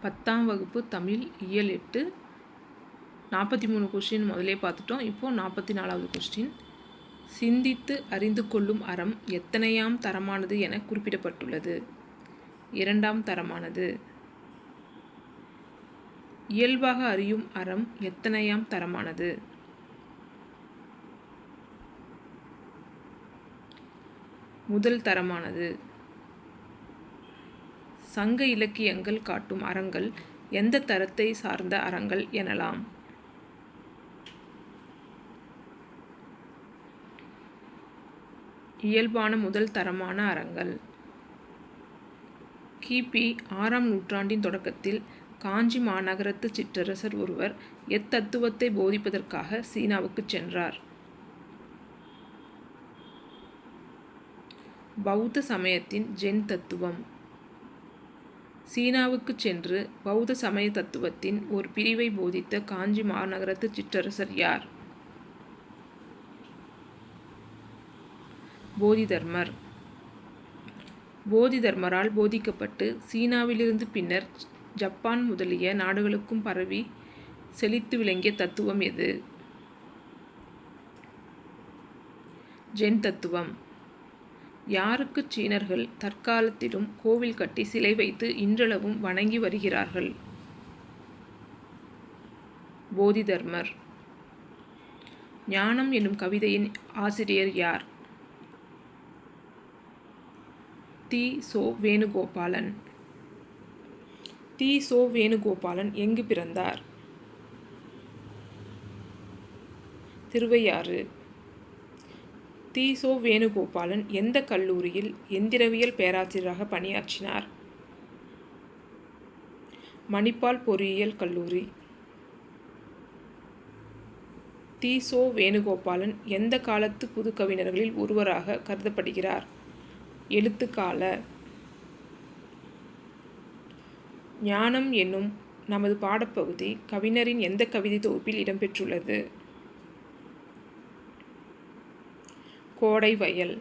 10ஆம் வகுப்பு தமிழ் இயல் 8 43 கொஸ்டின் முதலே பார்த்துட்டோம். இப்போது 44வது கொஸ்டின். சிந்தித்து அறிந்து கொள்ளும் அறம் எத்தனையாம் தரமானது என குறிப்பிடப்பட்டுள்ளது? 2ஆம் தரமானது. இயல்பாக அறியும் அறம் எத்தனையாம் தரமானது? முதல் தரமானது. சங்க இலக்கியங்கள் காட்டும் அறங்கள் எந்த தரத்தை சார்ந்த அறங்கள் எனலாம்? இயல்பான முதல் தரமான அறங்கள். கிபி 6ஆம் நூற்றாண்டின் தொடக்கத்தில் காஞ்சி மாநகரத்து சிற்றரசர் ஒருவர் எத்தத்துவத்தை போதிப்பதற்காக சீனாவுக்கு சென்றார். பௌத்த சமயத்தின் ஜென் தத்துவம். சீனாவுக்கு சென்று பௌத்த சமய தத்துவத்தின் ஒரு பிரிவை போதித்த காஞ்சி மாநகரத்து சிற்றரசர் யார்? போதிதர்மர். போதிதர்மரால் போதிக்கப்பட்டு சீனாவிலிருந்து பின்னர் ஜப்பான் முதலிய நாடுகளுக்கும் பரவி செழித்து விளங்கிய தத்துவம் எது? ஜென் தத்துவம். யாருக்கு சீனர்கள் தற்காலத்திலும் கோவில் கட்டி சிலை வைத்து இன்றளவும் வணங்கி வருகிறார்கள்? போதிதர்மர். ஞானம் என்னும் கவிதையின் ஆசிரியர் யார்? தி. சோ. வேணுகோபாலன். தி. சோ. வேணுகோபாலன் எங்கு பிறந்தார்? திருவையாறு. தி. சோ. வேணுகோபாலன் எந்த கல்லூரியில் எந்திரவியல் பேராசிரியராக பணியாற்றினார்? மணிப்பால் பொறியியல் கல்லூரி. தி. சோ. வேணுகோபாலன் எந்த காலத்து புதுக்கவிஞர்களில் ஒருவராக கருதப்படுகிறார்? எழுத்துக்கால. ஞானம் என்னும் நமது பாடப்பகுதி கவிஞரின் எந்த கவிதை தொகுப்பில் இடம்பெற்றுள்ளது? கோடை வயல்.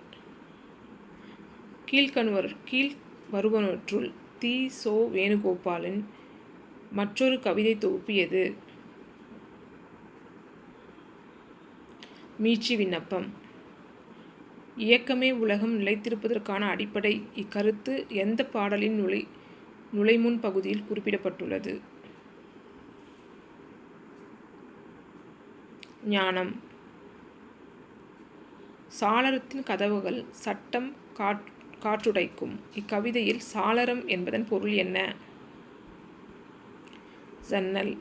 கீழ் வருவனவற்றுள் தி. சோ. வேணுகோபாலன் மற்றொரு கவிதை தொகுப்பு எது? மீட்சி விண்ணப்பம். இயக்கமே உலகம் நிலைத்திருப்பதற்கான அடிப்படை இக்கருத்து எந்த பாடலின் நுழைமுன் பகுதியில் குறிப்பிடப்பட்டுள்ளது? ஞானம். சாளரத்தின் கதவுகள் சட்டம் காற்றுடைக்கும். இக்கவிதையில் சாளரம் என்பதன் பொருள் என்ன? ஜன்னல்.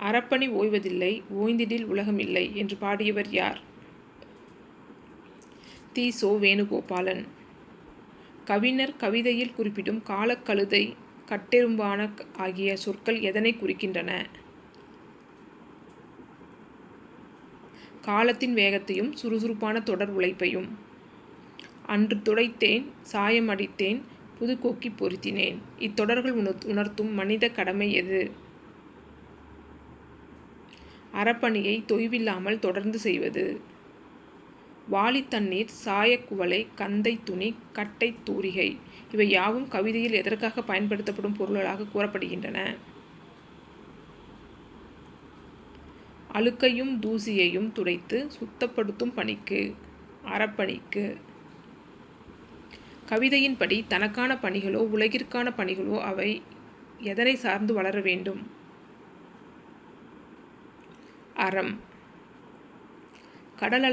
அறப்பணி ஓய்வதில்லை ஓய்ந்திடில் உலகமில்லை என்று பாடியவர் யார்? தி. சோ. வேணுகோபாலன். கவிஞர் கவிதையில் குறிப்பிடும் காலக்கழுதை கட்டெரும்பான ஆகிய சொற்கள் எதனை குறிக்கின்றன? காலத்தின் வேகத்தையும் சுறுசுறுப்பான தொடர் உழைப்பையும். அன்று துடைத்தேன் சாயம் அடித்தேன் புது கொக்கி பொருத்தினேன். இத்தொடர்கள் உணர்த்தும் மனித கடமை எது? அறப்பணியை தொய்வில்லாமல் தொடர்ந்து செய்வது. வாளி தண்ணீர் சாயக்குவளை கந்தை துணி கட்டை தூரிகை இவை யாவும் கவிதையில் எதற்காக பயன்படுத்தப்படும் பொருள்களாக கூறப்படுகின்றன? அழுக்கையும் தூசியையும் துடைத்து சுத்தப்படுத்தும் பணிக்கு, அறப்பணிக்கு. கவிதையின்படி தனக்கான பணிகளோ உலகிற்கான பணிகளோ அவை எதனை சார்ந்து வளர வேண்டும்? அறம். கடல்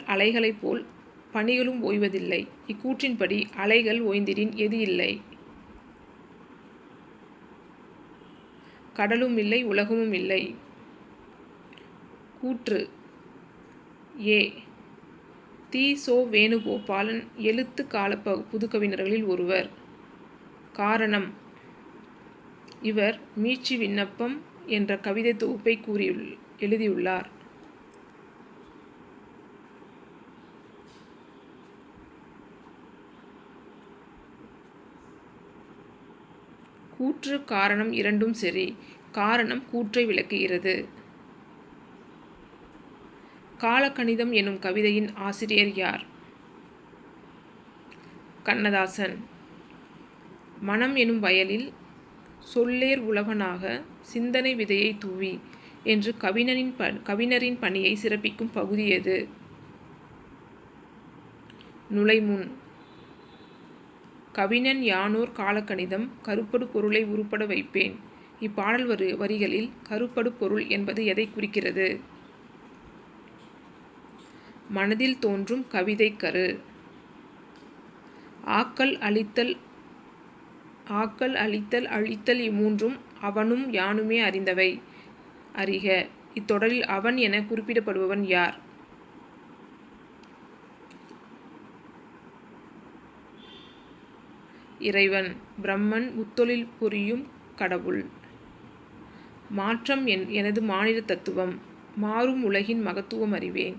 அலைகளைப் போல் பணிகளும் ஓய்வதில்லை. இக்கூற்றின்படி அலைகள் ஓய்ந்திடின் எது இல்லை? கடலும் இல்லை உலகமும் இல்லை. கூற்று ஏ. தி. சோ. வேணுகோபாலன் எழுத்து கால புதுக்கவிஞர்களில் ஒருவர். காரணம் இவர் மீட்சி விண்ணப்பம் என்ற கவிதை தொகுப்பை எழுதியுள்ளார். கூற்று காரணம் இரண்டும் சரி. காரணம் கூற்றை விளக்குகிறது. காலக்கணிதம் எனும் கவிதையின் ஆசிரியர் யார்? கண்ணதாசன். மனம் எனும் வயலில் சொல்லேர் உழவனாக சிந்தனை விதையை தூவி என்று கவிஞரின் பணியை சிறப்பிக்கும் பகுதி எது? நுழைமுன். கவிஞன் யானோர் காலக்கணிதம் கருப்படு பொருளை உருப்பட வைப்பேன். இப்பாடல் வரிகளில் கருப்படு பொருள் என்பது எதை குறிக்கிறது? மனதில் தோன்றும் கவிதை கரு. ஆக்கல் அழித்தல் அழித்தல் இம்மூன்றும் அவனும் யானுமே அறிந்தவை. அறிக. இத்தொடரில் அவன் என குறிப்பிடப்படுபவன் யார்? இறைவன், பிரம்மன், முத்தொழில் புரியும் கடவுள். மாற்றம் எனது மாநில தத்துவம், மாறும் உலகின் மகத்துவம் அறிவேன்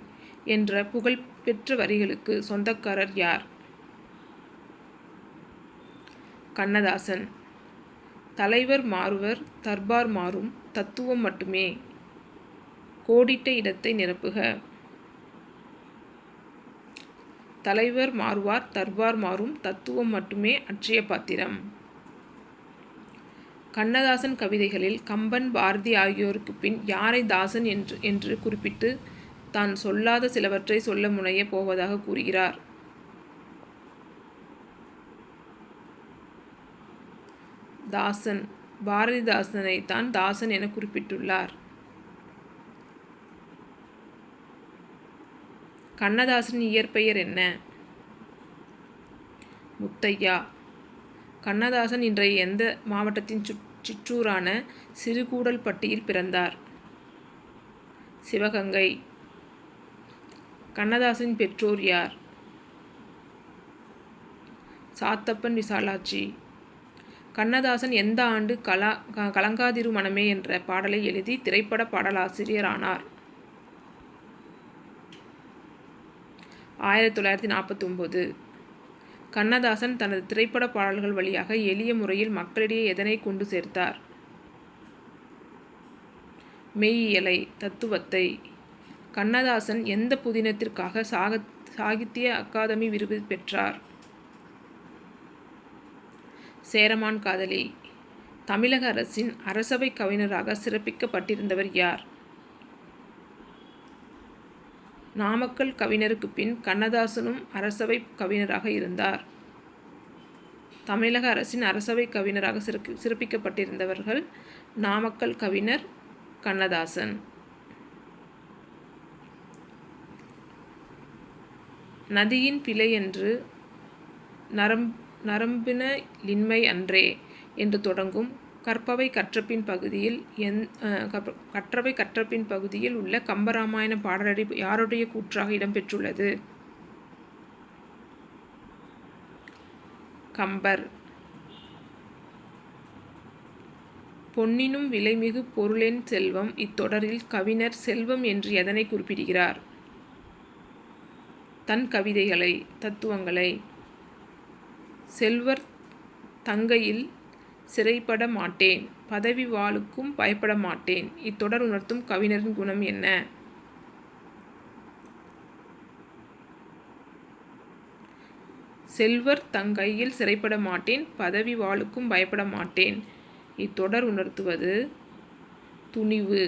என்ற புகழ்பெற்ற வரிகளுக்கு சொந்தக்காரர் யார்? கண்ணதாசன். தலைவர் மாறுவர், தர்பார் மாறும், தத்துவம் மட்டுமே. கோடிட்ட இடத்தை நிரப்புக. தலைவர் மாறுவார், தர்பார் மாறும், தத்துவம் மட்டுமே அட்சய பாத்திரம். கண்ணதாசன் கவிதைகளில் கம்பன், பாரதி ஆகியோருக்கு பின் யாரை தாசன் என்று குறிப்பிட்டு தான் சொல்லாத சிலவற்றை சொல்ல முனைய போவதாக கூறுகிறார்? தாசன். பாரதிதாசனைத்தான் தாசன் என குறிப்பிட்டுள்ளார். கண்ணதாசன் இயற்பெயர் என்ன? முத்தையா. கண்ணதாசன் இன்றைய எந்த மாவட்டத்தின் சிற்றூரான சிறுகூடல்பட்டியில் பிறந்தார்? சிவகங்கை. கண்ணதாசனின் பெற்றோர் யார்? சாத்தப்பன், விசாலாட்சி. கண்ணதாசன் எந்த ஆண்டு கலங்காதிரு மனமே என்ற பாடலை எழுதி திரைப்பட பாடலாசிரியர் ஆனார்? 1949. கண்ணதாசன் தனது திரைப்பட பாடல்கள் வழியாக எளிய முறையில் மக்களிடையே எதனை கொண்டு சேர்த்தார்? மெய்யியலை, தத்துவத்தை. கண்ணதாசன் எந்த புதினத்திற்காக சாகித்ய அகாதமி விருது பெற்றார்? சேரமான் காதலி. தமிழக அரசின் அரசவை கவிஞராக சிறப்பிக்கப்பட்டிருந்தவர் யார்? நாமக்கல் கவிஞருக்கு பின் கண்ணதாசனும் அரசவை கவிஞராக இருந்தார். தமிழக அரசின் அரசவை கவிஞராக சிறப்பிக்கப்பட்டிருந்தவர்கள் நாமக்கல் கவிஞர், கண்ணதாசன். நதியின் பிழை என்று நரம்பின லின்மை அன்றே என்று தொடங்கும் கற்றவை கற்றபின் பகுதியில் உள்ள கம்பராமாயண பாடலடி யாருடைய கூற்றாக இடம்பெற்றுள்ளது? கம்பர். பொன்னினும் விலைமிகு பொருளென் செல்வம். இத்தொடரில் கவிஞர் செல்வம் என்று எதனை குறிப்பிடுகிறார்? தன் கவிதைகளை, தத்துவங்களை. செல்வர் தங்கையில் சிறைப்பட மாட்டேன், பதவி வாளுக்கும் பயப்பட மாட்டேன். இத்தொடர் உணர்த்தும் கவிஞரின் குணம் என்ன? செல்வர் தங்கையில் சிறைப்பட மாட்டேன், பதவி வாளுக்கும் பயப்பட மாட்டேன். இத்தொடர் உணர்த்துவது துணிவு,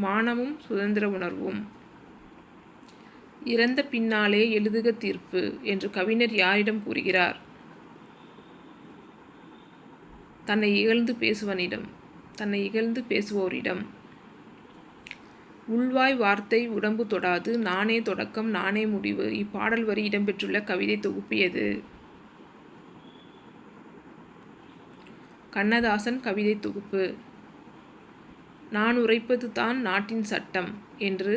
மானமும் சுதந்திர உணர்வும். இறந்த பின்னாலே எழுதுக தீர்ப்பு என்று கவிஞர் யாரிடம் கூறுகிறார்? தன்னை இகழ்ந்து பேசுவோரிடம். உள்வாய் வார்த்தை உடம்பு தொடாது, நானே தொடக்கம் நானே முடிவு. இப்பாடல் வரி இடம்பெற்றுள்ள கவிதை தொகுப்பு எது? கண்ணதாசன் கவிதை தொகுப்பு. நான் உரைப்பது தான் நாட்டின் சட்டம் என்று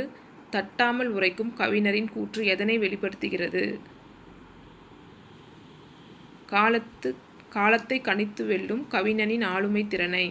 தட்டாமல் உரைக்கும் கவிஞரின் கூற்று எதனை வெளிப்படுத்துகிறது? காலத்தை கணித்து வெல்லும் கவிஞனின் ஆளுமை திறனை.